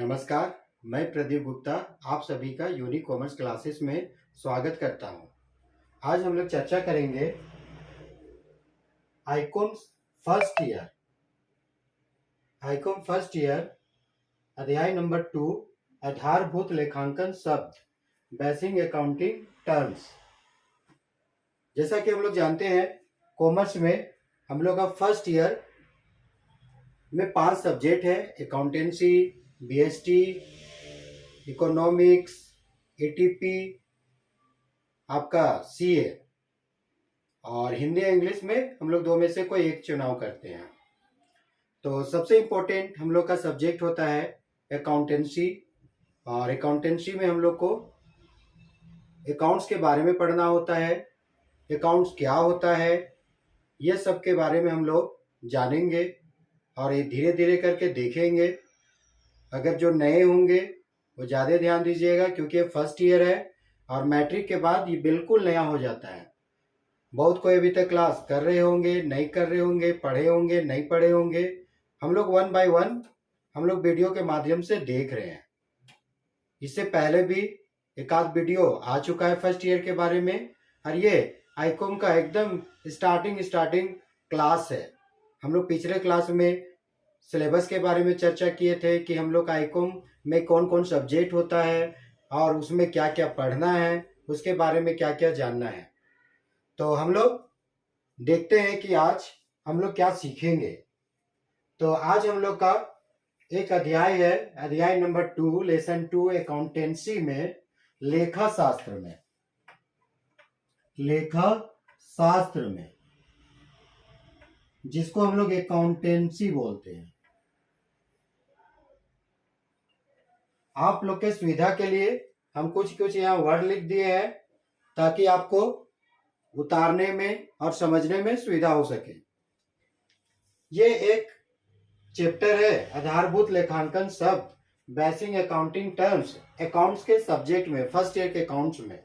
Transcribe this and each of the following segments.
नमस्कार, मैं प्रदीप गुप्ता आप सभी का यूनिक कॉमर्स क्लासेस में स्वागत करता हूं। आज हम लोग चर्चा करेंगे Icom first year. Icom first year अध्याय नंबर 2 आधारभूत लेखांकन शब्द बेसिक अकाउंटिंग टर्म्स। जैसा कि हम लोग जानते हैं कॉमर्स में हम लोग का फर्स्ट ईयर में 5 सब्जेक्ट है। अकाउंटेंसी, बीएसटी, इकोनॉमिक्स, एटीपी, आपका सीए और हिंदी इंग्लिश में हम लोग 2 में से कोई एक चुनाव करते हैं। तो सबसे इम्पोर्टेंट हम लोग का सब्जेक्ट होता है अकाउंटेंसी, और अकाउंटेंसी में हम लोग को अकाउंट्स के बारे में पढ़ना होता है। अकाउंट्स क्या होता है ये सब के बारे में हम लोग जानेंगे और ये धीरे धीरे करके देखेंगे। अगर जो नए होंगे वो ज़्यादा ध्यान दीजिएगा क्योंकि ये फर्स्ट ईयर है और मैट्रिक के बाद ये बिल्कुल नया हो जाता है। बहुत कोई अभी तक क्लास कर रहे होंगे, नहीं कर रहे होंगे, पढ़े होंगे, नहीं पढ़े होंगे। हम लोग 1 बाय 1 हम लोग वीडियो के माध्यम से देख रहे हैं। इससे पहले भी एक आध वीडियो आ चुका है फर्स्ट ईयर के बारे में, और ये आईकॉम का एकदम स्टार्टिंग क्लास है। हम लोग पिछले क्लास में सिलेबस के बारे में चर्चा किए थे कि हम लोग आईकॉम में कौन कौन सब्जेक्ट होता है और उसमें क्या क्या पढ़ना है, उसके बारे में क्या क्या जानना है। तो हम लोग देखते हैं कि आज हम लोग क्या सीखेंगे। तो आज हम लोग का एक अध्याय है, अध्याय नंबर 2 लेसन 2 अकाउंटेंसी में लेखा शास्त्र में जिसको हम लोग अकाउंटेंसी बोलते हैं। आप लोग के सुविधा के लिए हम कुछ यहाँ वर्ड लिख दिए हैं ताकि आपको उतारने में और समझने में सुविधा हो सके। ये एक चैप्टर है आधारभूत लेखांकन शब्द बेसिक अकाउंटिंग टर्म्स, अकाउंट्स के सब्जेक्ट में, फर्स्ट ईयर के अकाउंट्स में।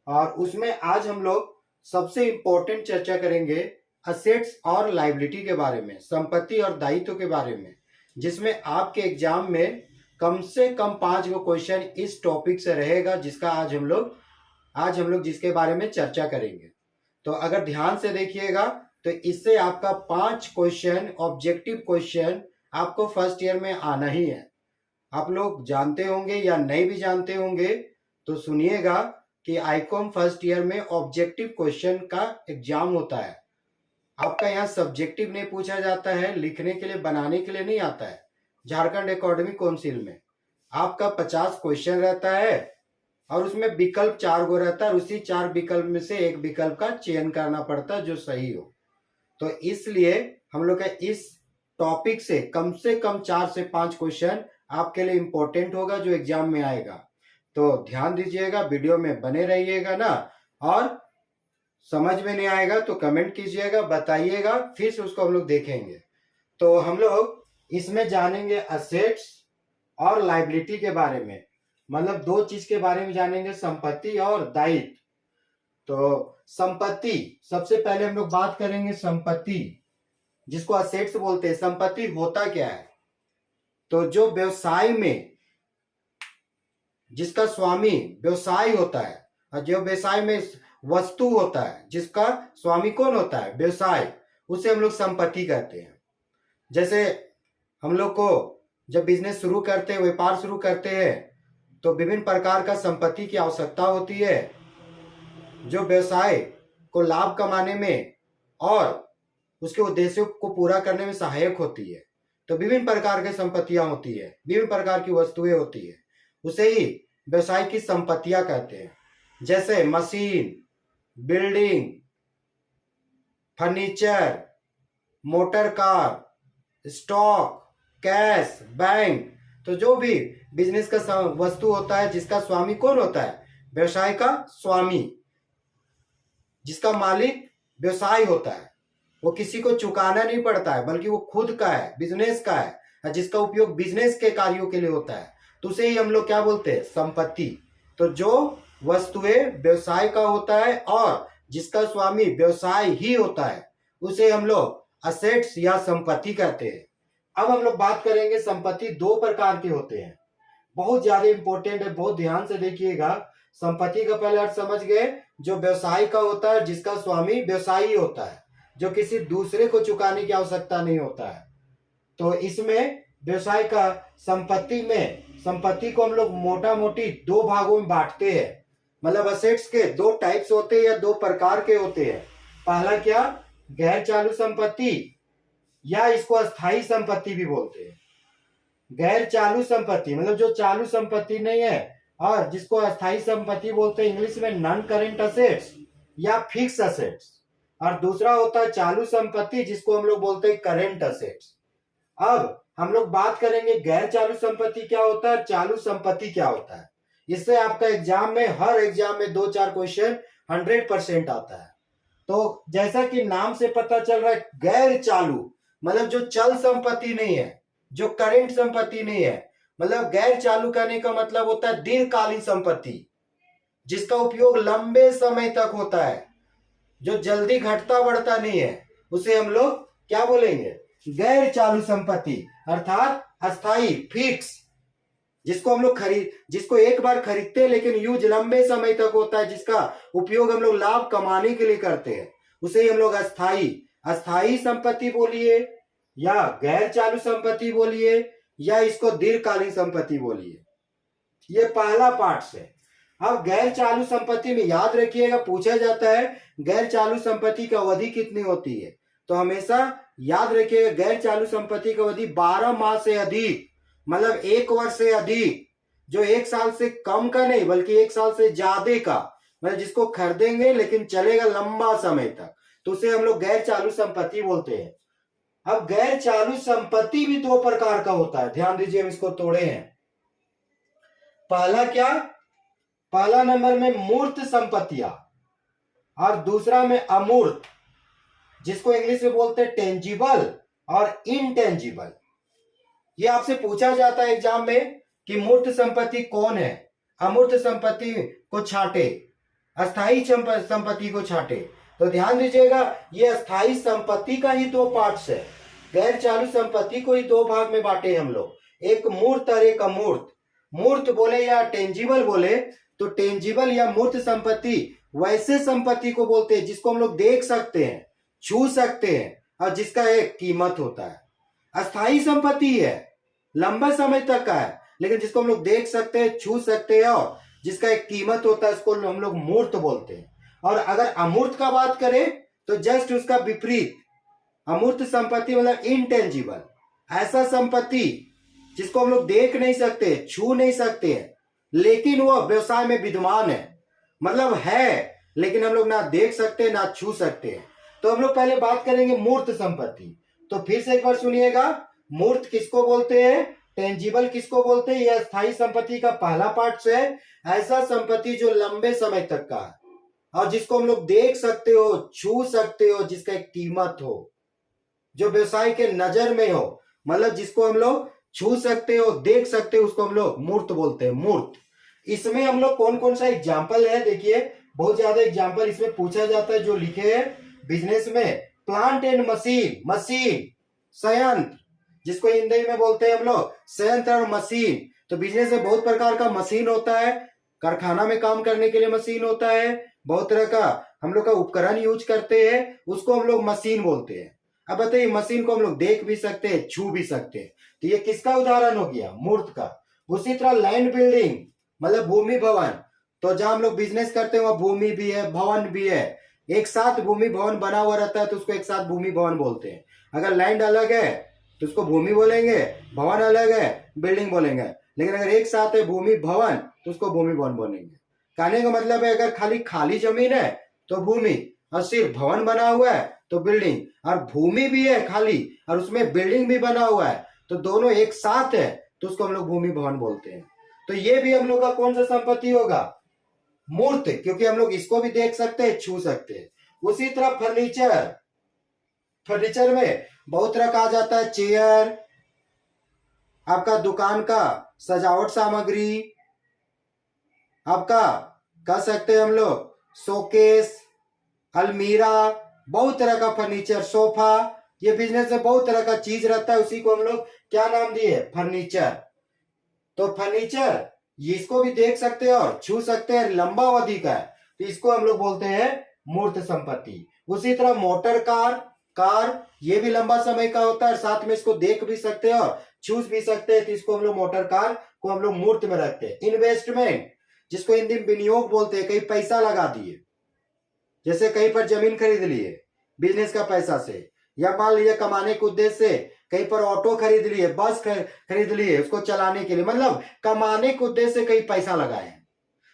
और उसमें आज हम लोग सबसे इंपॉर्टेंट चर्चा करेंगे असेट्स और लायबिलिटी के बारे में, संपत्ति और दायित्व के बारे में, जिसमें आपके एग्जाम में कम से कम 5 गो क्वेश्चन इस टॉपिक से रहेगा, जिसका आज हम लोग जिसके बारे में चर्चा करेंगे। तो अगर ध्यान से देखिएगा तो इससे आपका 5 क्वेश्चन ऑब्जेक्टिव क्वेश्चन आपको फर्स्ट ईयर में आना ही है। आप लोग जानते होंगे या नहीं भी जानते होंगे तो सुनिएगा कि आईकॉम फर्स्ट ईयर में ऑब्जेक्टिव क्वेश्चन का एग्जाम होता है। आपका यहाँ सब्जेक्टिव नहीं पूछा जाता है, लिखने के लिए, बनाने के लिए नहीं आता है। झारखंड एकेडमिक काउंसिल में आपका 50 क्वेश्चन रहता है और उसमें विकल्प 4 गो रहता है, और उसी 4 विकल्प में से एक विकल्प का चयन करना पड़ता है जो सही हो। तो इसलिए हम लोग का इस टॉपिक से कम 4 से 5 क्वेश्चन आपके लिए इंपॉर्टेंट होगा जो एग्जाम में आएगा। तो ध्यान दीजिएगा, वीडियो में बने रहिएगा ना, और समझ में नहीं आएगा तो कमेंट कीजिएगा, बताइएगा, फिर से उसको हम लोग देखेंगे। तो हम लोग इसमें जानेंगे असेट्स और लायबिलिटी के बारे में, मतलब 2 चीज के बारे में जानेंगे, संपत्ति और दायित्व। तो संपत्ति, सबसे पहले हम लोग बात करेंगे संपत्ति, जिसको असेट्स बोलते हैं। संपत्ति होता क्या है? तो जो व्यवसाय में, जिसका स्वामी व्यवसाय होता है, और जो व्यवसाय में वस्तु होता है जिसका स्वामी कौन होता है? व्यवसाय, उसे हम लोग संपत्ति कहते हैं। जैसे हम लोग को जब बिजनेस शुरू करते हैं, व्यापार शुरू करते हैं, तो विभिन्न प्रकार का संपत्ति की आवश्यकता होती है जो व्यवसाय को लाभ कमाने में और उसके उद्देश्यों को पूरा करने में सहायक होती है। तो विभिन्न प्रकार की संपत्तियां होती है, विभिन्न प्रकार की वस्तुएं होती है, उसे ही व्यवसाय की संपत्तियां कहते हैं। जैसे machine, building, furniture, motor car, stock, cash, bank. तो जो भी बिजनेस का वस्तु होता है जिसका स्वामी कौन होता है? व्यवसाय का स्वामी, जिसका मालिक व्यवसाय होता है, वो किसी को चुकाना नहीं पड़ता है, बल्कि वो खुद का है, बिजनेस का है, जिसका उपयोग बिजनेस के कार्यों के लिए होता है, तो उसे ही हम लोग क्या बोलते हैं? संपत्ति। तो जो वस्तुएं व्यवसाय का होता है और जिसका स्वामी व्यवसाय ही होता है, उसे हम लोग असेट्स या संपत्ति कहते हैं। अब हम लोग बात करेंगे, संपत्ति 2 प्रकार के होते हैं। बहुत ज्यादा इंपॉर्टेंट है, बहुत ध्यान से देखिएगा। संपत्ति का पहले अर्थ समझ गए, जो व्यवसाय का होता है, जिसका स्वामी व्यवसायी होता है, जो किसी दूसरे को चुकाने की आवश्यकता नहीं होता है। तो इसमें व्यवसाय का संपत्ति में, संपत्ति को हम लोग मोटा मोटी दो भागों में बांटते हैं। मतलब असेट्स के दो टाइप्स होते हैं या दो प्रकार के होते हैं। पहला क्या, गैर चालू संपत्ति, या इसको अस्थाई संपत्ति भी बोलते हैं। गैर चालू संपत्ति मतलब जो चालू संपत्ति नहीं है, और जिसको अस्थाई संपत्ति बोलते हैं इंग्लिश में नॉन करेंट असेट्स या फिक्स असेट्स। और दूसरा होता है चालू संपत्ति, जिसको हम लोग बोलते हैं करेंट असेट्स। अब हम लोग बात करेंगे गैर चालू संपत्ति क्या होता है, चालू संपत्ति क्या होता है। इससे आपका एग्जाम में, हर एग्जाम में 2-4 क्वेश्चन 100% आता है। तो जैसा कि नाम से पता चल रहा है, गैर चालू मतलब जो चल संपत्ति नहीं है, जो करेंट संपत्ति नहीं है। मतलब गैर चालू करने का मतलब होता है दीर्घकालीन संपत्ति, जिसका उपयोग लंबे समय तक होता है, जो जल्दी घटता बढ़ता नहीं है, उसे हम लोग क्या बोलेंगे, गैर चालू संपत्ति। अर्थात अस्थाई, फिक्स, जिसको हम लोग जिसको एक बार खरीदते हैं लेकिन यूज लंबे समय तक होता है, जिसका उपयोग हम लोग लाभ कमाने के लिए करते हैं, उसे ही हम लोग अस्थाई संपत्ति बोलिए, या गैर चालू संपत्ति बोलिए, या इसको दीर्घकालीन संपत्ति बोलिए। ये पहला पार्ट है। अब गैर चालू संपत्ति में याद रखिएगा, पूछा जाता है गैर चालू संपत्ति की अवधि कितनी होती है, तो हमेशा याद रखिएगा गैर चालू संपत्ति की अवधि 12 माह से अधिक, मतलब 1 वर्ष से अधिक, जो 1 साल से कम का नहीं बल्कि 1 साल से ज्यादा का, मतलब जिसको खरीदेंगे लेकिन चलेगा लंबा समय तक, तो उसे हम लोग गैर चालू संपत्ति बोलते हैं। अब गैर चालू संपत्ति भी 2 प्रकार का होता है, ध्यान दीजिए, हम इसको तोड़े हैं। पहला क्या, पहला नंबर में मूर्त संपत्तियां, और दूसरा में अमूर्त, जिसको इंग्लिश में बोलते हैं टेंजिबल और इनटेंजिबल। ये आपसे पूछा जाता है एग्जाम में कि मूर्त संपत्ति कौन है, अमूर्त संपत्ति को छांटे, अस्थाई संपत्ति को छांटे। तो ध्यान दीजिएगा, ये अस्थाई संपत्ति का ही 2 पार्ट्स है। गैर चालू संपत्ति को ही 2 भाग में बांटे हम लोग, एक मूर्त और एक अमूर्त। मूर्त बोले या टेंजिबल बोले, तो टेंजिबल या मूर्त संपत्ति वैसे संपत्ति को बोलते हैं जिसको हम लोग देख सकते हैं, छू सकते हैं, और जिसका एक कीमत होता है। अस्थाई संपत्ति है, लंबे समय तक का है, लेकिन जिसको हम लोग देख सकते हैं, छू सकते हैं, और जिसका एक कीमत होता है, इसको हम लोग मूर्त बोलते हैं। और अगर अमूर्त का बात करें तो जस्ट उसका विपरीत, अमूर्त संपत्ति मतलब इनटेंजिबल, ऐसा संपत्ति जिसको हम लोग देख नहीं सकते, छू नहीं सकते हैं, लेकिन वो व्यवसाय में विद्यमान है, मतलब है लेकिन हम लोग ना देख सकते ना छू सकते हैं। तो हम लोग पहले बात करेंगे मूर्त संपत्ति। तो फिर से एक बार सुनिएगा, मूर्त किसको बोलते हैं, टेंजिबल किसको बोलते हैं, यह स्थायी संपत्ति का पहला पार्ट है। ऐसा संपत्ति जो लंबे समय तक का है और जिसको हम लोग देख सकते हो, छू सकते हो, जिसका एक कीमत हो, जो व्यवसाय के नजर में हो, मतलब जिसको हम लोग छू सकते हो, देख सकते हो, उसको हम लोग मूर्त बोलते हैं, मूर्त। इसमें हम लोग कौन कौन सा एग्जाम्पल है, देखिए बहुत ज्यादा एग्जाम्पल इसमें पूछा जाता है जो लिखे हैं बिजनेस में। प्लांट एंड मशीन, मशीन संयंत्र, जिसको हिंदी में बोलते हैं हम लोग संयंत्र और मशीन। तो बिजनेस में बहुत प्रकार का मशीन होता है, कारखाना में काम करने के लिए मशीन होता है, बहुत तरह का हम लोग का उपकरण यूज करते हैं, उसको हम लोग मशीन बोलते हैं। अब बताइए, मशीन को हम लोग देख भी सकते हैं, छू भी सकते हैं, तो ये किसका उदाहरण हो गया, मूर्त का। उसी तरह लैंड बिल्डिंग मतलब भूमि भवन, तो जहां हम लोग बिजनेस करते हैं वहां भूमि भी है, भवन भी है, एक साथ भूमि भवन बना हुआ रहता है, तो उसको एक साथ भूमि भवन बोलते हैं। अगर लैंड अलग है तो उसको भूमि बोलेंगे, भवन अलग है बिल्डिंग बोलेंगे, लेकिन अगर एक साथ है भूमि भवन तो उसको भूमि भवन बोलेंगे। कहने का मतलब है, अगर खाली जमीन है तो भूमि, और सिर्फ भवन बना हुआ है तो बिल्डिंग, और भूमि भी है खाली और उसमें बिल्डिंग भी बना हुआ है, तो दोनों एक साथ है, तो उसको हम लोग भूमि भवन बोलते हैं। तो ये भी हम लोग का कौन सा संपत्ति होगा, मूर्त, क्योंकि हम लोग इसको भी देख सकते हैं, छू सकते हैं। उसी तरह फर्नीचर, फर्नीचर में बहुत तरह का आ जाता है, चेयर, आपका दुकान का सजावट सामग्री, आपका कह सकते हैं हम लोग शोकेस, अलमीरा, बहुत तरह का फर्नीचर, सोफा, ये बिजनेस में बहुत तरह का चीज रहता है, उसी को हम लोग क्या नाम दिए, फर्नीचर। तो फर्नीचर इसको भी देख सकते हैं और छू सकते हैं, लंबा अवधि का है, तो इसको हम लोग बोलते हैं मूर्त संपत्ति। उसी तरह मोटर कार ये भी लंबा समय का होता है, साथ में इसको देख भी सकते हैं और छू भी सकते हैं, तो इसको हम लोग मोटर कार को हम लोग मूर्त में रखते हैं। इन्वेस्टमेंट जिसको हिंदी में विनियोग बोलते हैं, कहीं पैसा लगा दिए, जैसे कहीं पर जमीन खरीद लिए बिजनेस का पैसा से, या मान लीजिए कमाने के उद्देश्य से कहीं पर ऑटो खरीद लिए, बस खरीद लिए उसको चलाने के लिए, मतलब कमाने के उद्देश्य से कहीं पैसा लगाए हैं,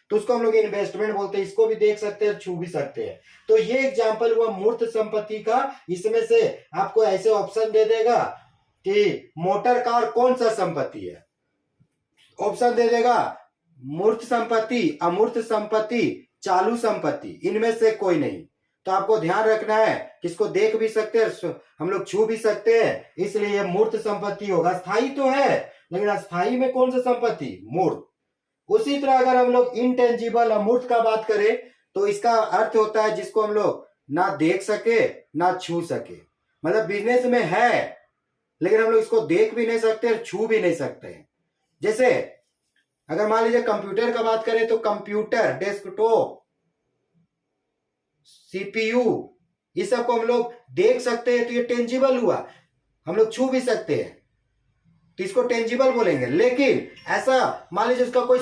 तो उसको हम लोग इन्वेस्टमेंट बोलते हैं। इसको भी देख सकते हैं, छू भी सकते हैं। तो ये एग्जांपल हुआ मूर्त संपत्ति का। इसमें से आपको ऐसे ऑप्शन दे देगा कि मोटर कार कौन सा संपत्ति है, ऑप्शन दे देगा मूर्त संपत्ति, अमूर्त संपत्ति, चालू संपत्ति, इनमें से कोई नहीं। तो आपको ध्यान रखना है कि इसको देख भी सकते हैं, हम लोग छू भी सकते हैं, इसलिए ये मूर्त संपत्ति होगा। स्थायी तो है, लेकिन अस्थायी में कौन सा संपत्ति? मूर्त। उसी तरह अगर हम लोग इनटेंजिबल अमूर्त का बात करें, तो इसका अर्थ होता है जिसको हम लोग ना देख सके ना छू सके, मतलब बिजनेस में है लेकिन हम लोग इसको देख भी नहीं सकते और छू भी नहीं सकते। जैसे अगर मान लीजिए कंप्यूटर का बात करें, तो कंप्यूटर, डेस्कटॉप, सीपीयू, ये सब को हम लोग देख सकते हैं, तो ये टेंजिबल हुआ। हम लोग छू भी सकते हैं, तो इसको टेंजिबल बोलेंगे। लेकिन ऐसा मान लीजिए उसका कोई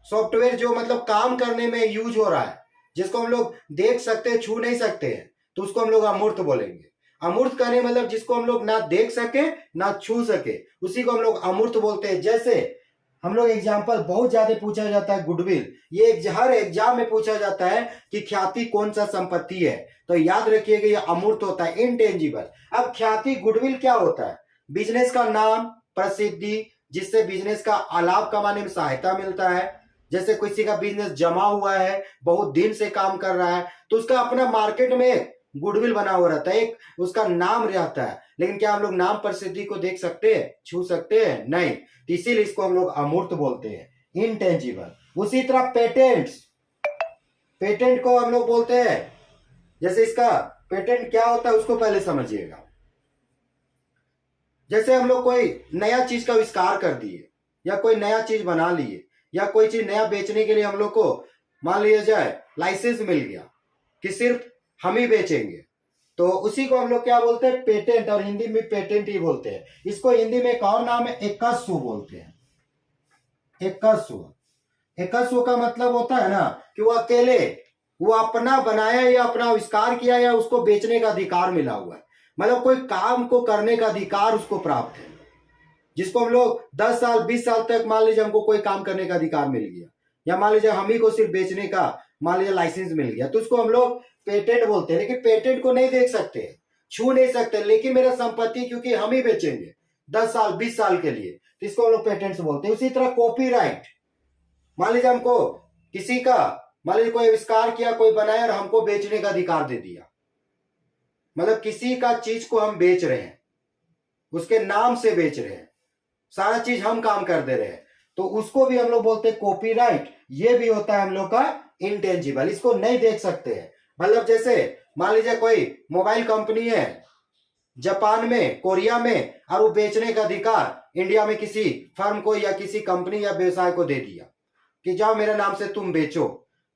सॉफ्टवेयर जो मतलब काम करने में यूज हो रहा है, जिसको हम लोग देख सकते हैं, छू नहीं सकते हैं, तो उसको हम लोग अमूर्त बोलेंगे। अमूर्त करने मतलब जिसको हम लोग ना देख सके ना छू सके, उसी को हम लोग अमूर्त बोलते हैं। जैसे हम लोग एग्जाम्पल बहुत ज्यादा पूछा जाता है, गुडविल, ये हर एग्जाम में पूछा जाता है कि ख्याति कौन सा संपत्ति है, तो याद रखिएगा ये अमूर्त होता है, इनटेंजिबल। अब ख्याति, गुडविल क्या होता है? बिजनेस का नाम, प्रसिद्धि, जिससे बिजनेस का लाभ कमाने में सहायता मिलता है। जैसे किसी का बिजनेस जमा हुआ है, बहुत दिन से काम कर रहा है, तो उसका अपना मार्केट में एक गुडविल बना हुआ रहता है, एक उसका नाम रहता है। लेकिन क्या हम लोग नाम, प्रसिद्धि को देख सकते हैं, छू सकते हैं? नहीं, तो इसीलिए इसको हम लोग अमूर्त बोलते हैं, इनटेंजिबल। उसी तरह पेटेंट को हम लोग बोलते हैं, जैसे इसका पेटेंट क्या होता है उसको पहले समझिएगा। जैसे हम लोग कोई नया चीज का आविष्कार कर दिए, या कोई नया चीज बना लिए, या कोई चीज नया बेचने के लिए हम लोग को मान लिया जाए लाइसेंस मिल गया कि सिर्फ हम ही बेचेंगे, तो उसी को हम लोग क्या बोलते हैं? पेटेंट, और हिंदी में पेटेंट ही बोलते हैं। इसको हिंदी में एक और नाम है, एकस्व बोलते हैं। एकस्व का मतलब होता है ना कि वो अकेले, वो अपना बनाया या अपना आविष्कार किया या उसको बेचने का अधिकार मिला हुआ है, मतलब कोई काम को करने का अधिकार उसको प्राप्त है, जिसको हम लोग 10 साल 20 साल तक मान लीजिए हमको कोई काम करने का अधिकार मिल गया, या मान लीजिए हम ही को सिर्फ बेचने का मान लीजिए लाइसेंस मिल गया, तो उसको हम लोग पेटेंट बोलते हैं। लेकिन पेटेंट को नहीं देख सकते, छू नहीं सकते, लेकिन मेरा संपत्ति क्योंकि हम ही बेचेंगे 10 साल 20 साल के लिए, तो इसको हम लोग पेटेंट्स बोलते हैं। उसी तरह कॉपीराइट, मान लीजिए हमको किसी का, मान लीजिए कोई आविष्कार किया, कोई बनाया और हमको बेचने का अधिकार दे दिया, मतलब किसी का चीज को हम बेच रहे हैं, उसके नाम से बेच रहे हैं, सारा चीज हम काम कर दे रहे हैं, तो उसको भी हम लोग बोलते हैं कॉपीराइट। ये भी होता है हम लोग का इनटेंजिबल, इसको नहीं देख सकते हैं। मतलब जैसे मान लीजिए कोई मोबाइल कंपनी है जापान में, कोरिया में, और वो बेचने का अधिकार इंडिया में किसी फर्म को या किसी कंपनी या व्यवसाय को दे दिया कि जाओ मेरे नाम से तुम बेचो,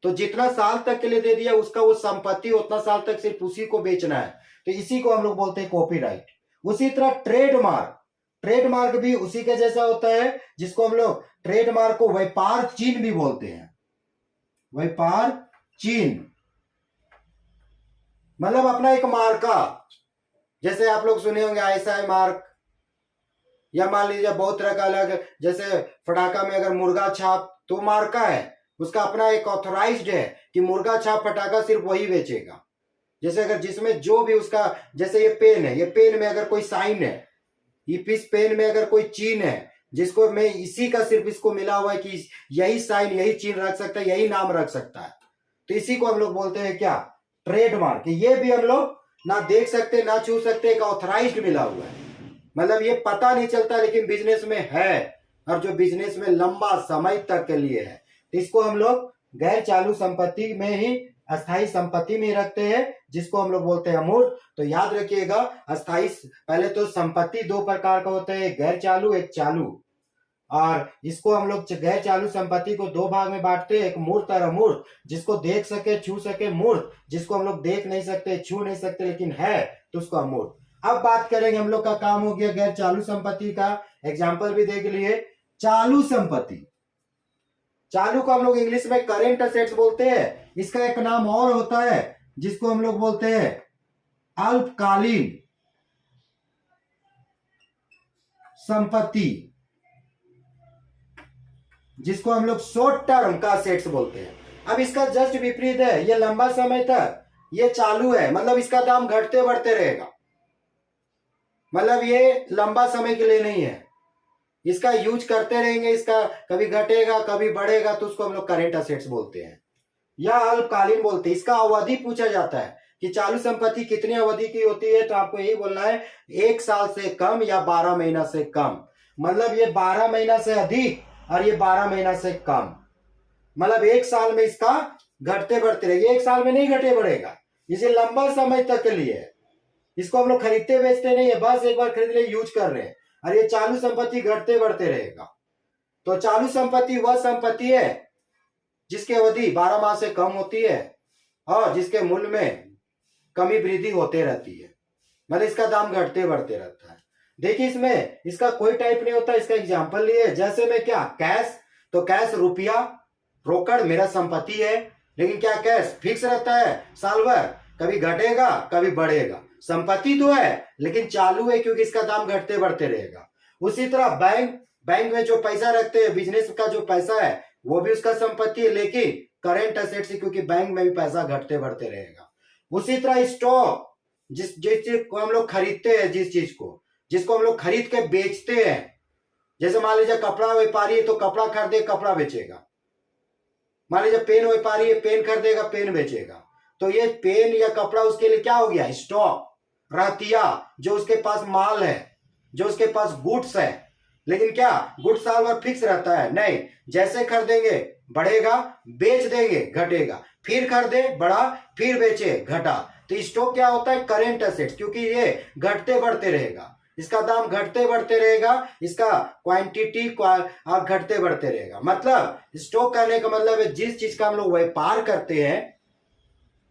तो जितना साल तक के लिए दे दिया उसका वो संपत्ति उतना साल तक सिर्फ उसी को बेचना है, तो इसी को हम लोग बोलते हैं कॉपीराइट। उसी तरह ट्रेडमार्क भी उसी के जैसा होता है, जिसको हम लोग ट्रेडमार्क को व्यापार चिन्ह भी बोलते हैं। व्यापार चिन्ह मतलब अपना एक मार्का, जैसे आप लोग सुने होंगे ISI मार्क, या मान लीजिए बहुत तरह का अलग, जैसे फटाका में अगर मुर्गा छाप तो मार्का है, उसका अपना एक ऑथोराइज्ड है कि मुर्गा छाप फटाका सिर्फ वही बेचेगा। जैसे अगर जिसमें जो भी उसका, जैसे ये पेन है, ये पेन में अगर कोई साइन है, इस पेन में अगर कोई चिन्ह है जिसको मैं इसी का सिर्फ इसको मिला हुआ है कि यही साइन, यही चिन्ह रख सकता है, यही नाम रख सकता है, तो इसी को हम लोग बोलते हैं क्या? ट्रेडमार्क। ये भी हम लोग ना देख सकते ना छू सकते, एक ऑथराइज्ड मिला हुआ है, मतलब ये पता नहीं चलता लेकिन बिजनेस में है, और जो बिजनेस में लंबा समय तक के लिए है, तो इसको हम लोग गैर चालू संपत्ति में ही अस्थाई संपत्ति में रखते हैं, जिसको हम लोग बोलते हैं अमूर्त। तो याद रखिएगा, अस्थाई, पहले तो संपत्ति दो प्रकार का होता है, एक गैर चालू, एक चालू। और इसको हम लोग गैर चालू संपत्ति को दो भाग में बांटते हैं, एक मूर्त और अमूर्त। जिसको देख सके, छू सके, मूर्त। जिसको हम लोग देख नहीं सकते, छू नहीं सकते, लेकिन है, तो उसको अमूर्त। अब बात करेंगे, हम लोग का काम हो गया गैर चालू संपत्ति का। एग्जाम्पल भी देख लिए। चालू संपत्ति, चालू को हम लोग इंग्लिश में करेंट असेट्स बोलते हैं। इसका एक नाम और होता है, जिसको हम लोग बोलते हैं अल्पकालीन संपत्ति, जिसको हम लोग शॉर्ट टर्म का असेट्स बोलते हैं। अब इसका जस्ट विपरीत है, ये लंबा समय तक ये चालू है, मतलब इसका दाम घटते बढ़ते रहेगा, मतलब ये लंबा समय के लिए नहीं है, इसका यूज करते रहेंगे, इसका कभी घटेगा कभी बढ़ेगा, तो उसको हम लोग करेंट असेट्स बोलते हैं या अल्पकालीन बोलते हैं। इसका अवधि पूछा जाता है कि चालू संपत्ति कितनी अवधि की होती है, तो आपको यही बोलना है 1 साल से कम या 12 महीना से कम। मतलब ये 12 महीना से अधिक और ये 12 महीना से कम, मतलब 1 साल में इसका घटते बढ़ते रहेगा। 1 साल में नहीं घटे बढ़ेगा, इसे लंबा समय तक के लिए है। इसको हम लोग खरीदते बेचते नहीं है, बस एक बार खरीद ले यूज कर रहे हैं, और ये चालू संपत्ति घटते बढ़ते रहेगा। तो चालू संपत्ति वह संपत्ति है जिसकी अवधि 12 माह से कम होती है और जिसके मूल्य में कमी वृद्धि होते रहती है, मतलब इसका दाम घटते बढ़ते रहता है। देखिए, इसमें इसका कोई टाइप नहीं होता। इसका एग्जांपल लिए, जैसे में क्या, कैश, तो कैश रुपया रोकड़ मेरा संपत्ति है, लेकिन क्या कैश फिक्स रहता है साल भर, कभी घटेगा कभी बढ़ेगा। संपत्ति तो है लेकिन चालू है, क्योंकि इसका दाम घटते बढ़ते रहेगा। उसी तरह बैंक में जो पैसा रखते हैं, बिजनेस का जो पैसा है वो भी उसका संपत्ति है, लेकिन करेंट असेट्स है, क्योंकि बैंक में भी पैसा घटते बढ़ते रहेगा। उसी तरह स्टॉक, जिस चीज को हम लोग खरीदते हैं, जिसको हम लोग खरीद के बेचते हैं, जैसे मान लीजिए कपड़ा व्यापारी है तो कपड़ा खरीदे कपड़ा बेचेगा, मान लीजिए पेन व्यापारी है, पेन खरीदेगा पेन बेचेगा। तो ये पेन या कपड़ा उसके लिए क्या हो गया, स्टॉक, रहतिया, जो उसके पास माल है, जो उसके पास गुड्स है। लेकिन क्या गुड्स साल भर फिक्स रहता है? नहीं, जैसे खरीदेंगे बढ़ेगा, बेच देंगे घटेगा, फिर खरीदे बढ़ा, फिर बेचे घटा। तो स्टॉक क्या होता है, करेंट एसेट्स, क्योंकि ये घटते बढ़ते रहेगा, इसका दाम घटते बढ़ते रहेगा, इसका क्वांटिटी आप घटते बढ़ते रहेगा। मतलब स्टॉक करने का मतलब है जिस चीज का हम लोग व्यापार करते हैं,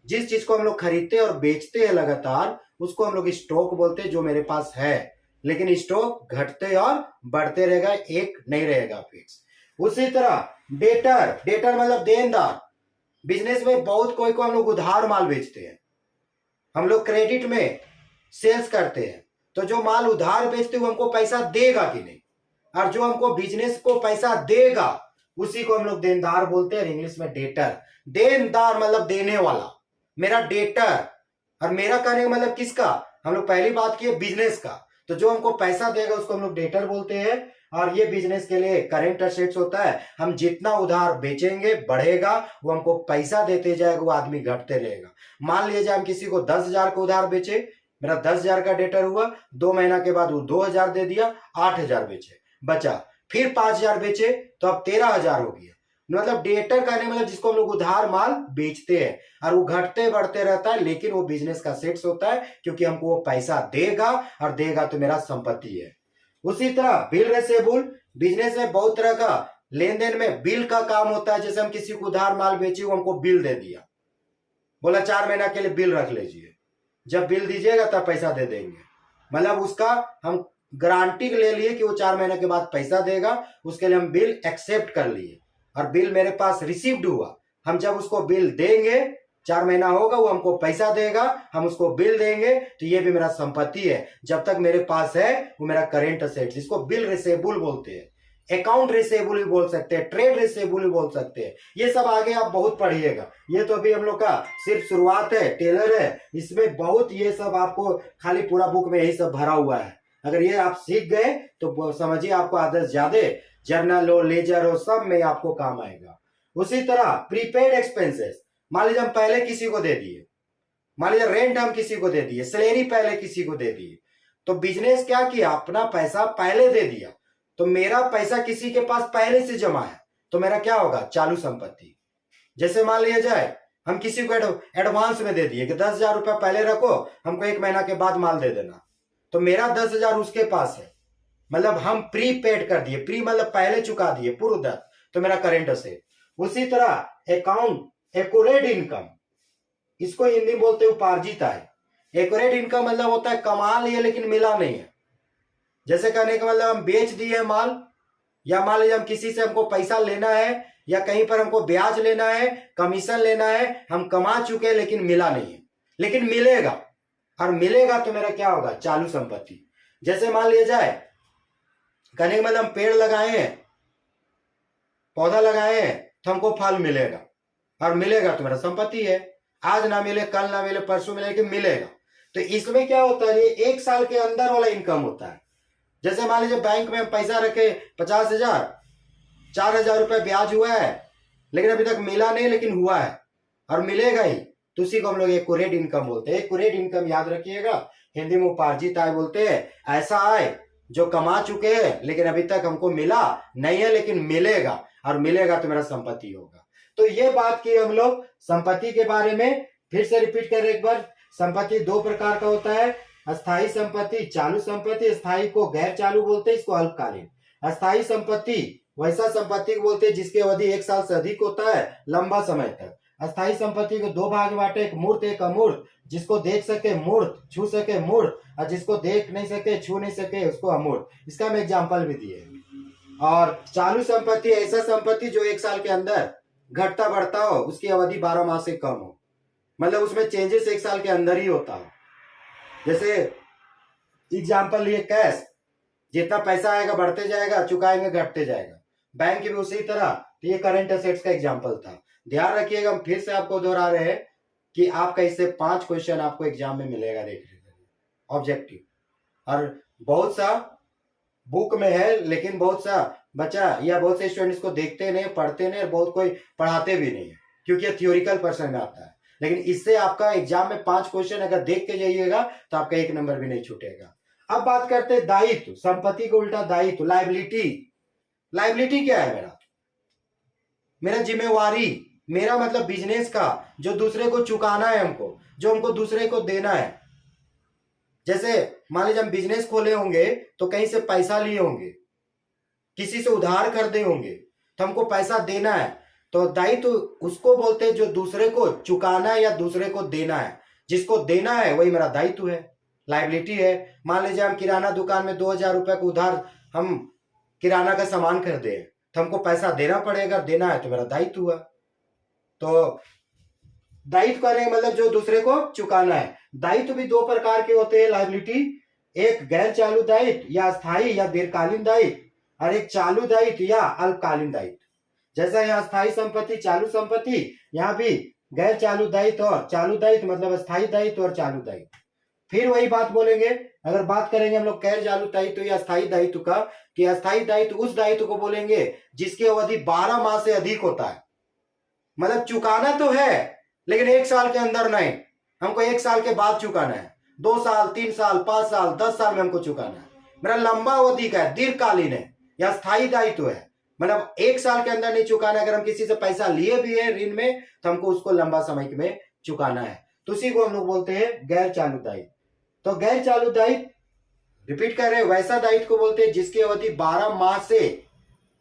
जिस चीज को हम लोग खरीदते हैं और बेचते हैं लगातार, उसको हम लोग स्टॉक बोलते हैं, जो मेरे पास है। लेकिन स्टॉक घटते और बढ़ते रहेगा, एक नहीं रहेगा फिक्स। उसी तरह डेटर मतलब देनदार। बिजनेस में बहुत कोई को हम लोग उधार माल बेचते हैं, हम लोग क्रेडिट में सेल्स करते हैं, तो जो माल उधार बेचते हैं वो हमको पैसा देगा कि नहीं, और जो हमको बिजनेस को पैसा देगा उसी को हम लोग देनदार बोलते हैं, इंग्लिश में डेटर। देनदार मतलब देने वाला, मेरा डेटर, और मेरा कहने का मतलब किसका, हम लोग पहली बात की बिजनेस का, तो जो हमको पैसा देगा उसको हम लोग डेटर बोलते हैं। और ये बिजनेस के लिए करेंट असेट्स होता है, हम जितना उधार बेचेंगे बढ़ेगा, वो हमको पैसा देते जाएगा, वो आदमी घटते रहेगा। मान लीजिए हम किसी को 10,000 का उधार बेचे, मेरा 10,000 का डेटर हुआ, 2 महीना के बाद वो 2,000 दे दिया, 8,000 बेचे बचा, फिर 5,000 बेचे तो अब 13,000 हो गया। मतलब डेटर कहने मतलब जिसको हम लोग उधार माल बेचते हैं, और वो घटते बढ़ते रहता है, लेकिन वो बिजनेस का सेट्स होता है, क्योंकि हमको वो पैसा देगा, और देगा तो मेरा संपत्ति है। उसी तरह बिल रिसीवेबल, बिजनेस में बहुत तरह का लेन देन में बिल का काम होता है। जैसे हम किसी को उधार माल बेचे, वो हमको बिल दे दिया, बोला 4 महीना के लिए बिल रख लीजिए, जब बिल दीजिएगा तब पैसा दे देंगे। मतलब उसका हम गारंटी ले लिए कि वो 4 महीने के बाद पैसा देगा, उसके लिए हम बिल एक्सेप्ट कर लिए, और बिल मेरे पास रिसीव्ड हुआ। हम जब उसको बिल देंगे, 4 महीना होगा, वो हमको पैसा देगा, हम उसको बिल देंगे, तो ये भी मेरा संपत्ति है। जब तक मेरे पास है वो मेरा करेंट असेट्स, जिसको बिल रिसीवेबल बोलते हैं, अकाउंट रिसीवेबल भी बोल सकते हैं, ट्रेड रिसीवेबल भी बोल सकते हैं। ये सब आगे आप बहुत पढ़िएगा, ये तो अभी हम लोग का सिर्फ शुरुआत है, टेलर है, इसमें बहुत ये सब आपको खाली पूरा बुक में यही सब भरा हुआ है। अगर ये आप सीख गए तो समझिए आपको आदत ज्यादा, जर्नल हो, लेजर हो, सब में आपको काम आएगा। उसी तरह प्रीपेड एक्सपेंसेस, मान लीजिए हम पहले किसी को दे दिए, मान लीजिए रेंट हम किसी को दे दिए, सैलरी पहले किसी को दे दिए, तो बिजनेस क्या किया, अपना पैसा पहले दे दिया, तो मेरा पैसा किसी के पास पहले से जमा है, तो मेरा क्या होगा, चालू संपत्ति। जैसे मान लिया जाए हम किसी को एडवांस में दे दिए कि 10,000 रुपया पहले रखो, हमको 1 महीना के बाद माल दे देना, तो मेरा 10,000 उसके पास है, मतलब हम प्री पेड कर दिए, प्री मतलब पहले चुका दिए पूर्व दर, तो मेरा करेंट असेट। उसी तरह अकाउंट एक्यूरेट इनकम, इसको हिंदी में बोलते हैं उपार्जित आय। एक्यूरेट इनकम मतलब होता है कमा लिए लेकिन मिला नहीं है। जैसे कहने का मतलब हम बेच दिए माल, या मान लीजिए हम किसी से हमको पैसा लेना है, या कहीं पर हमको ब्याज लेना है, कमीशन लेना है, हम कमा चुके लेकिन मिला नहीं है, लेकिन मिलेगा, और मिलेगा तो मेरा क्या होगा, चालू संपत्ति। जैसे मान लिया जाए कहने का मतलब हम पेड़ लगाए हैं, पौधा लगाए हैं, तो हमको फल मिलेगा, और मिलेगा तो मेरा संपत्ति है। आज ना मिले, कल ना मिले, परसों मिले, लेकिन मिलेगा। तो इसमें क्या होता है, ये 1 साल के अंदर वाला इनकम होता है। जैसे मान लीजिए बैंक में हम पैसा रखे 50,000, 4,000 रुपए ब्याज हुआ है, लेकिन अभी तक मिला नहीं, लेकिन हुआ है और मिलेगा ही, तो उसी को हम लोग एक्यूरेट इनकम बोलते हैं। एक्यूरेट इनकम याद रखिएगा, हिंदी में उपार्जित आय बोलते हैं। ऐसा आय जो कमा चुके हैं लेकिन अभी तक हमको मिला नहीं है, लेकिन मिलेगा, और मिलेगा तो मेरा संपत्ति होगा। तो ये बात की हम लोग संपत्ति के बारे में। फिर से रिपीट करें एक बार, संपत्ति 2 प्रकार का होता है, अस्थाई संपत्ति, चालू संपत्ति। अस्थाई को गैर चालू बोलते हैं, इसको अल्पकालीन। अस्थाई संपत्ति वैसा संपत्ति को बोलते हैं जिसकी अवधि 1 साल से अधिक होता है, लंबा समय तक। अस्थाई संपत्ति को 2 भाग में बांटे, एक मूर्त एक अमूर्त। जिसको देख सके मूर्त, छू सके मूर्त, और जिसको देख नहीं सके, छू नहीं सके, उसको अमूर्त। इसका हम एग्जाम्पल भी दिए। और चालू संपत्ति ऐसा संपत्ति जो 1 साल के अंदर घटता बढ़ता हो, उसकी अवधि 12 माह से कम हो, मतलब उसमें चेंजेस 1 साल के अंदर ही होता हो। जैसे एग्जाम्पल लिए कैश, जितना पैसा आएगा बढ़ते जाएगा, चुकाएंगे घटते जाएगा। बैंक भी उसी तरह। तो ये करंट एसेट्स का एग्जाम्पल था। ध्यान रखिएगा, हम फिर से आपको दोहरा रहे हैं कि आपका इससे 5 क्वेश्चन आपको एग्जाम में मिलेगा, देख लीजिए ऑब्जेक्टिव। और बहुत सा बुक में है, लेकिन बहुत सा बच्चा या बहुत से स्टूडेंट इसको देखते नहीं, पढ़ते नहीं, और बहुत कोई पढ़ाते भी नहीं है, क्योंकि ये थियोरिकल पर्सन में आता है। लेकिन इससे आपका एग्जाम में 5 क्वेश्चन अगर देख के जाइएगा तो आपका 1 नंबर भी नहीं छूटेगा। अब बात करते हैं दायित्व, संपत्ति को उल्टा दायित्व, लायबिलिटी। लायबिलिटी क्या है, मेरा जिम्मेवारी, मेरा मतलब बिजनेस का, जो दूसरे को चुकाना है हमको, जो हमको दूसरे को देना है। जैसे मान लीजिए हम बिजनेस खोले होंगे तो कहीं से पैसा लिए होंगे, किसी से उधार खरीदे होंगे, तो हमको पैसा देना है। तो दायित्व उसको बोलते हैं जो दूसरे को चुकाना है या दूसरे को देना है। जिसको देना है वही मेरा दायित्व है, लायबिलिटी है। मान लीजिए हम किराना दुकान में 2,000 रुपए को उधार हम किराना का सामान खरीदे, तो हमको पैसा देना पड़ेगा, देना है तो मेरा दायित्व हुआ। तो दायित्व करेंगे मतलब जो दूसरे को चुकाना है। दायित्व भी 2 प्रकार के होते हैं लायबिलिटी, एक गैर चालू दायित्व या स्थायी या दीर्घकालीन दायित्व, और एक चालू दायित्व या अल्पकालीन दायित्व। जैसा यहाँ स्थायी संपत्ति, चालू संपत्ति, यहाँ भी गैर चालू दायित्व और चालू दायित्व, मतलब स्थायी दायित्व और चालू दायित्व। फिर वही बात बोलेंगे, अगर बात करेंगे हम लोग गैर चालू दायित्व या स्थायी दायित्व का, कि अस्थायी दायित्व उस दायित्व को बोलेंगे जिसकी अवधि 12 माह से अधिक होता है। मतलब चुकाना तो है लेकिन 1 साल के अंदर नहीं, हमको 1 साल के बाद चुकाना है, 2 साल, 3 साल, 5 साल, 10 साल में हमको चुकाना है। मेरा लंबा अवधि का है, दीर्घकालीन है या स्थायी दायित्व है, मतलब 1 साल के अंदर नहीं चुकाना। अगर हम किसी से पैसा लिए भी है ऋण में, तो हमको उसको लंबा समय में चुकाना है, तो उसी को हम लोग बोलते हैं गैर चालू दायित्व। तो गैर चालू दायित्व, रिपीट कर रहे हैं, वैसा दायित्व को बोलते हैं जिसकी अवधि 12 माह से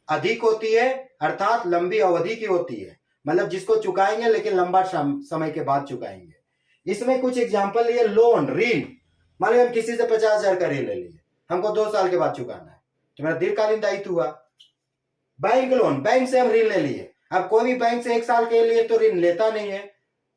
अधिक होती है, अर्थात लंबी अवधि की होती है, मतलब जिसको चुकाएंगे लेकिन लंबा समय के बाद चुकाएंगे। इसमें कुछ एग्जांपल लिए, लोन, ऋण। मान लीजिए हम किसी से 50,000 का ऋण ले लिए, हमको 2 साल के बाद चुकाना है, तो मेरा दीर्घकालीन दायित्व हुआ। बैंक लोन, बैंक से हम ऋण ले लिए। अब कोई भी बैंक से 1 साल के लिए तो ऋण लेता नहीं है,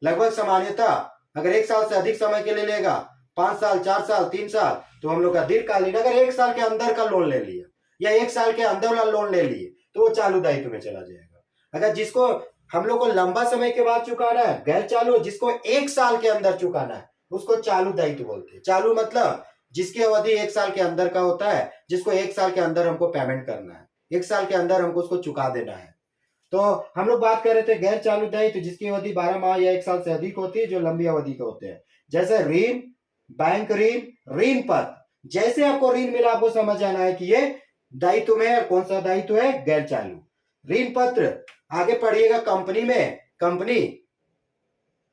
लगभग सामान्यतः अगर 1 साल से अधिक समय के लिए लेगा, 5 साल, 4 साल, 3 साल, तो हम लोग का दीर्घकालीन। अगर 1 साल के अंदर का लोन ले लिया या 1 साल के अंदर वाला लोन ले लिए, तो वो चालू दायित्व में चला जाएगा। अगर जिसको हम लोग को लंबा समय के बाद चुकाना है, गैर चालू। जिसको 1 साल के अंदर चुकाना है उसको चालू दायित्व बोलते हैं। चालू मतलब जिसकी अवधि 1 साल के अंदर का होता है, जिसको 1 साल के अंदर हमको पेमेंट करना है, 1 साल के अंदर हमको उसको चुका देना है। तो हम लोग बात कर रहे थे गैर चालू दायित्व जिसकी अवधि 12 माह या 1 साल से अधिक होती है, जो लंबी अवधि के होते हैं। जैसे ऋण, बैंक ऋण, ऋण पत्र। जैसे आपको ऋण मिला, आपको समझ आना है कि ये दायित्व में है, कौन सा दायित्व है, गैर चालू। ऋण पत्र, आगे पढ़िएगा, कंपनी में, कंपनी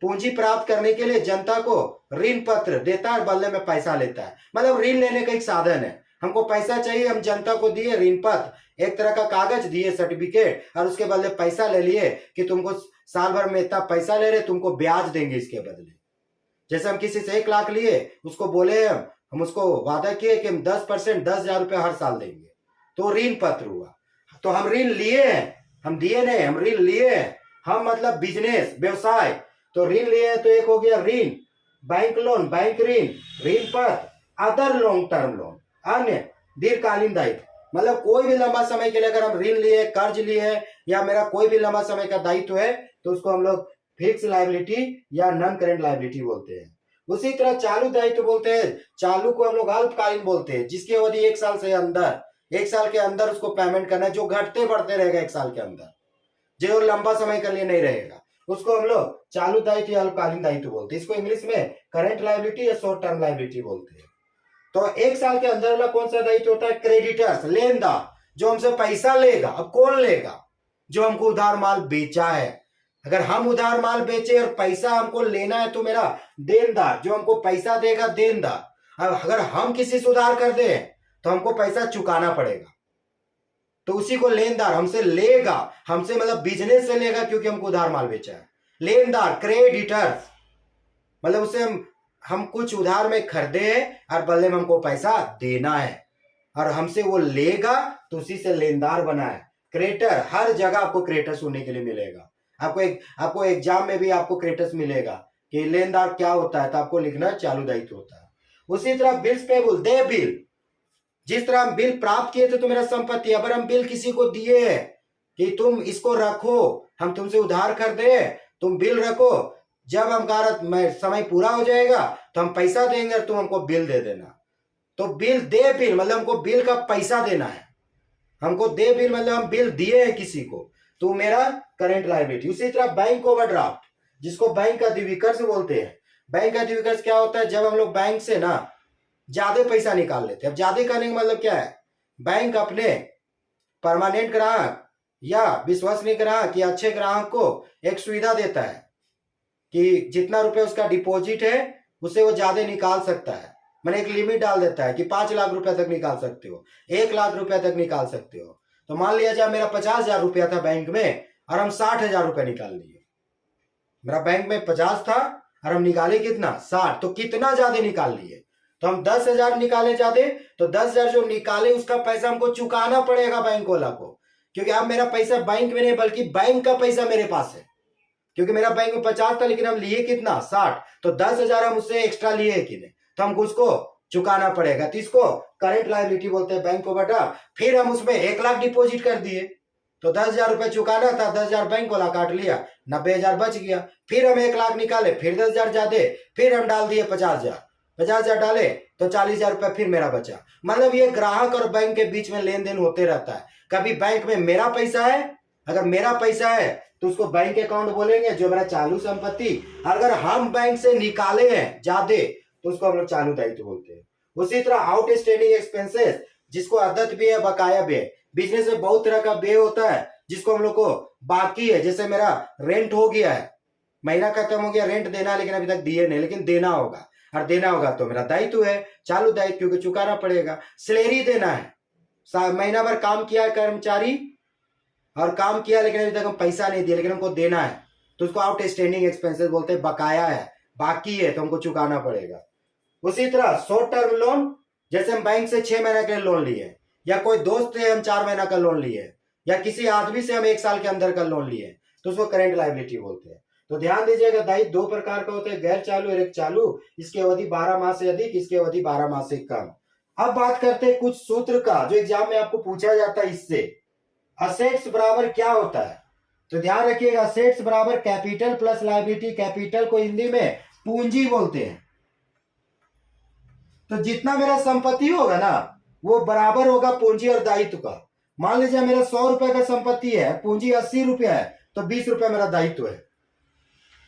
पूंजी प्राप्त करने के लिए जनता को ऋण पत्र देता है, बदले में पैसा लेता है। मतलब ऋण लेने का एक साधन है। हमको पैसा चाहिए, हम जनता को दिए ऋण पत्र, एक तरह का कागज दिए, सर्टिफिकेट, और उसके बदले पैसा ले लिए कि तुमको साल भर में इतना पैसा ले रहे, तुमको ब्याज देंगे इसके बदले। जैसे हम किसी से 1 लाख लिए, उसको बोले हम उसको वादा किए कि हम 10% 10,000 रुपये हर साल देंगे, तो ऋण पत्र हुआ। तो हम ऋण लिए हैं, हम दिए नहीं, हम ऋण लिए हैं। हम मतलब बिजनेस, व्यवसाय, तो ऋण लिए हैं। तो एक हो गया ऋण, बैंक लोन, बैंक ऋण, ऋण पत्र, अदर लॉन्ग टर्म लोन, अन्य दीर्घकालीन दायित्व। मतलब कोई भी लंबा समय के लिए अगर हम ऋण लिए, कर्ज लिए, या मेरा कोई भी लंबा समय का दायित्व है, तो उसको हम लोग फिक्स लायबिलिटी या नॉन करेंट लायबिलिटी बोलते हैं। उसी तरह चालू दायित्व बोलते हैं, चालू को हम लोग अल्पकालीन बोलते हैं, जिसकी अवधि 1 साल से अंदर, 1 साल के अंदर उसको पेमेंट करना है, जो घटते बढ़ते रहेगा 1 साल के अंदर, जो लंबा समय के लिए नहीं रहेगा, उसको हम लोग चालू दायित्व या अल्पकालीन दायित्व बोलते हैं। इसको इंग्लिश में करेंट लायबिलिटी या शॉर्ट टर्म लायबिलिटी बोलते हैं। तो 1 साल के अंदर वाला कौन सा दायित्व होता है? क्रेडिटर्स, लेनदार, जो हमसे पैसा लेगा। अब कौन लेगा? जो हमको उधार माल बेचा है। अगर हम उधार माल बेचे और पैसा हमको लेना है, तो मेरा देनदार, जो हमको पैसा देगा, देनदार। अब अगर हम किसी से उधार कर दे तो हमको पैसा चुकाना पड़ेगा, तो उसी को लेनदार, हमसे लेगा, हमसे मतलब बिजनेस से लेगा, क्योंकि हमको उधार माल बेचा है। लेनदार, क्रेडिटर्स, मतलब उसे हम कुछ उधार में खरीदे और बदले में हमको पैसा देना है, और हमसे वो लेगा, तो उसी से लेनदार बना है। क्रेडिटर, हर जगह आपको क्रेडिटर सुनने के लिए मिलेगा। आपको एग्जाम में भी आपको क्रेडिटर्स मिलेगा कि लेनदार क्या होता है, तो आपको लिखना चालू दायित्व होता है। उसी तरह बिल्स पेबल, दे बिल, जिस तरह हम बिल प्राप्त किए थे तो मेरा संपत्ति, अगर हम बिल किसी को दिए हैं कि तुम इसको रखो, हम तुमसे उधार कर दे, तुम बिल रखो, जब हम समय पूरा हो जाएगा तो हम पैसा देंगे और तुम हमको बिल दे देना। तो बिल, दे बिल, मतलब हमको बिल का पैसा देना है। हमको दे बिल मतलब हम बिल दिए हैं किसी को, तो मेरा करेंट लायबिलिटी। उसी तरह बैंक ओवरड्राफ्ट, जिसको बैंक का अधिविकर्ष बोलते हैं। बैंक का अधिविकर्ष क्या होता है? जब हम लोग बैंक से ना ज्यादा पैसा निकाल लेते हैं। अब ज्यादा करने का मतलब क्या है? बैंक अपने परमानेंट ग्राहक या विश्वसनीय ग्राहक या अच्छे ग्राहक को एक सुविधा देता है कि जितना रुपए उसका डिपॉजिट है उससे वो ज्यादा निकाल सकता है। मैंने एक लिमिट डाल देता है कि 5 लाख रुपए तक निकाल सकते हो, 1 लाख रुपए तक निकाल सकते हो। तो मान लिया जाए मेरा 50,000 रुपया था बैंक में और हम 60,000 रुपए निकाल लिए। मेरा बैंक में 50 था और हम निकाले कितना? 60। तो कितना ज्यादा निकाल लिए? तो हम 10,000 निकाले जाते, तो 10,000 जो निकाले उसका पैसा हमको चुकाना पड़ेगा बैंक वाला को, क्योंकि अब मेरा पैसा बैंक में नहीं बल्कि बैंक का पैसा मेरे पास है। क्योंकि मेरा बैंक में 50 था लेकिन हम लिए कितना? 60। तो 10,000 हम उससे एक्स्ट्रा लिए कि नहीं, तो हमको उसको चुकाना पड़ेगा। तो इसको करेंट लायबिलिटी बोलते हैं, बैंक ओवरड्राफ्ट। फिर हम उसमें 1 लाख डिपॉजिट कर दिए, तो 10,000 रुपए चुकाना था, 10,000 बैंक वाला काट लिया, 90,000 बच गया। फिर हम 1 लाख निकाले, फिर 10,000 ज्यादा, फिर हम डाल दिए 50,000, 50,000 डाले तो 40,000 रुपए फिर मेरा बचा। मतलब ये ग्राहक और बैंक के बीच में लेन देन होते रहता है। कभी बैंक में मेरा पैसा है, अगर मेरा पैसा है तो उसको बैंक अकाउंट बोलेंगे, जो मेरा चालू संपत्ति। अगर हम बैंक से निकाले हैं ज्यादा तो उसको हम लोग चालू दायित्व बोलते हैं। उसी तरह आउटस्टैंडिंग एक्सपेंसेस, जिसको आदत भी है, बकाया भी है। बिजनेस में बहुत तरह का व्यय होता है जिसको हम लोग को बाकी है। जैसे मेरा रेंट हो गया है, महीना खत्म हो गया, रेंट देना है लेकिन अभी तक दिए नहीं, लेकिन देना होगा, और देना होगा तो मेरा दायित्व है, चालू दायित्व, क्योंकि चुकाना पड़ेगा। सैलरी देना है, महीना भर काम किया है कर्मचारी और काम किया लेकिन अभी तक हम पैसा नहीं दिया, लेकिन हमको देना है, तो उसको आउटस्टैंडिंग एक्सपेंसेस बोलते हैं। बकाया है, बाकी है, तो हमको चुकाना पड़ेगा। उसी तरह शॉर्ट टर्म लोन, जैसे हम बैंक से 6 महीने के लोन लिए, या कोई दोस्त से हम 4 महीना का लोन लिए, या किसी आदमी से हम 1 साल के अंदर का लोन लिए, तो उसको करेंट लायबिलिटी बोलते हैं। तो ध्यान दीजिएगा, दायित्व 2 प्रकार का होते हैं, गैर चालू और एक चालू। इसकी अवधि 12 माह से अधिक, इसकी अवधि 12 माह से कम। अब बात करते हैं कुछ सूत्र का, जो एग्जाम में आपको पूछा जाता है। इससे असेट्स बराबर क्या होता है, तो ध्यान रखिएगा, असेट्स बराबर कैपिटल प्लस लायबिलिटी। कैपिटल को हिंदी में पूंजी बोलते हैं। तो जितना मेरा संपत्ति होगा ना, वो बराबर होगा पूंजी और दायित्व का। मान लीजिए मेरा 100 रुपए का संपत्ति है, पूंजी 80 रुपया है, तो 20 रुपया मेरा दायित्व है,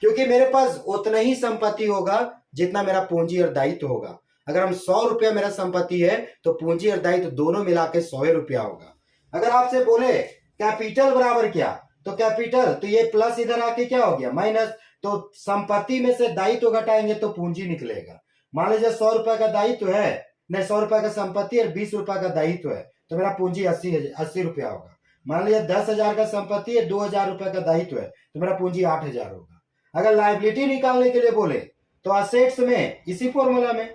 क्योंकि मेरे पास उतना ही संपत्ति होगा जितना मेरा पूंजी और दायित्व होगा। अगर हम 100 रुपया मेरा संपत्ति है तो पूंजी और दायित्व दोनों मिला के 100 रुपया होगा। अगर आपसे बोले कैपिटल बराबर क्या, तो कैपिटल, तो ये प्लस इधर आके क्या हो गया? माइनस। तो संपत्ति में से दायित्व घटाएंगे तो पूंजी निकलेगा। मान लीजिए 100 रुपए का दायित्व है, नहीं 100 रुपए का संपत्ति और 20 रुपए का दायित्व है, तो मेरा पूंजी 80 रुपया होगा। मान लीजिए 10,000 का संपत्ति है, 2,000 रुपए का दायित्व है, तो मेरा पूंजी 8,000 होगा। अगर लायबिलिटी निकालने के लिए बोले तो असेट्स में इसी फॉर्मूला में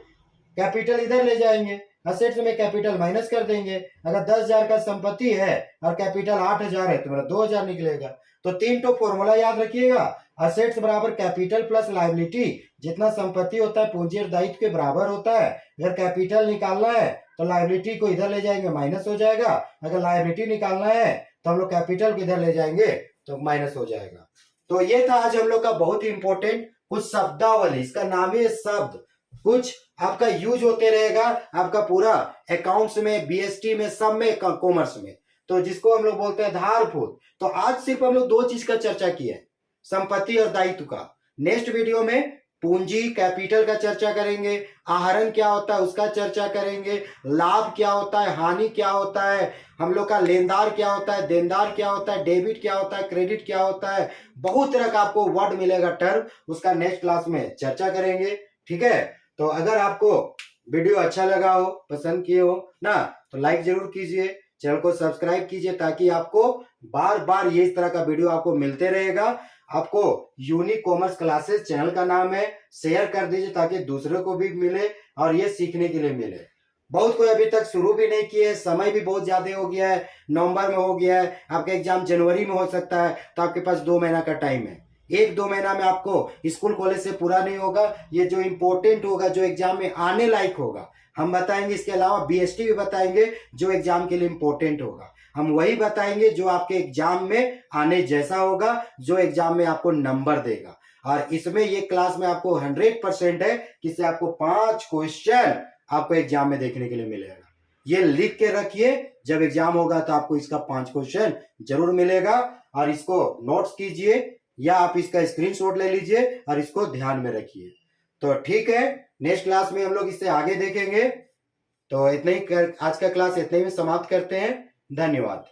कैपिटल इधर ले जाएंगे, असेट्स में कैपिटल माइनस कर देंगे। अगर 10,000 का संपत्ति है और कैपिटल 8,000 है तो मेरा 2,000 निकलेगा। तो 3 तो फॉर्मूला याद रखिएगा, असेट्स बराबर कैपिटल प्लस लायबिलिटी, जितना संपत्ति होता है पूंजी और दायित्व के बराबर होता है। अगर कैपिटल निकालना है तो लायबिलिटी को इधर ले जाएंगे, माइनस हो जाएगा। अगर लायबिलिटी निकालना है तो हम लोग कैपिटल को इधर ले जाएंगे तो माइनस हो जाएगा। तो ये था आज हम लोग का बहुत ही इंपॉर्टेंट कुछ शब्दावली, इसका नाम है शब्द, कुछ आपका यूज होते रहेगा आपका पूरा अकाउंट्स में, बीएसटी में, सब में, कॉमर्स में, तो जिसको हम लोग बोलते हैं आधारभूत। तो आज सिर्फ हम लोग 2 चीज का चर्चा किया है, संपत्ति और दायित्व का। नेक्स्ट वीडियो में पूंजी कैपिटल का चर्चा करेंगे, आहरण क्या होता है उसका चर्चा करेंगे, लाभ क्या होता है, हानि क्या होता है, हम लोग का लेनदार क्या होता है, देनदार क्या होता है, डेबिट क्या होता है, क्रेडिट क्या होता है, बहुत तरह का आपको वर्ड मिलेगा, टर्म, उसका नेक्स्ट क्लास में चर्चा करेंगे। ठीक है, तो अगर आपको वीडियो अच्छा लगा हो, पसंद किए हो ना, तो लाइक जरूर कीजिए, चैनल को सब्सक्राइब कीजिए, ताकि आपको बार बार ये इस तरह का वीडियो आपको मिलते रहेगा। आपको यूनिक कॉमर्स क्लासेस चैनल का नाम है, शेयर कर दीजिए ताकि दूसरों को भी मिले और ये सीखने के लिए मिले। बहुत कोई अभी तक शुरू भी नहीं किए, समय भी बहुत ज्यादा हो गया है, नवंबर में हो गया है, आपका एग्जाम जनवरी में हो सकता है, तो आपके पास 2 महीना का टाइम है। 1-2 महीना में आपको स्कूल कॉलेज से पूरा नहीं होगा, ये जो इंपॉर्टेंट होगा, जो एग्जाम में आने लायक होगा हम बताएंगे। इसके अलावा बीएसटी भी बताएंगे जो एग्जाम के लिए इंपॉर्टेंट होगा, हम वही बताएंगे जो आपके एग्जाम में आने जैसा होगा, जो एग्जाम में आपको नंबर देगा। और इसमें ये क्लास में आपको 100% है कि इससे आपको 5 क्वेश्चन आपको एग्जाम में देखने के लिए मिलेगा। ये लिख के रखिए, जब एग्जाम होगा तो आपको इसका 5 क्वेश्चन जरूर मिलेगा। और इसको नोट्स कीजिए या आप इसका स्क्रीनशॉट ले लीजिए और इसको ध्यान में रखिए। तो ठीक है, नेक्स्ट क्लास में हम लोग इससे आगे देखेंगे। तो इतना ही आज का क्लास इतने ही में समाप्त करते हैं। धन्यवाद।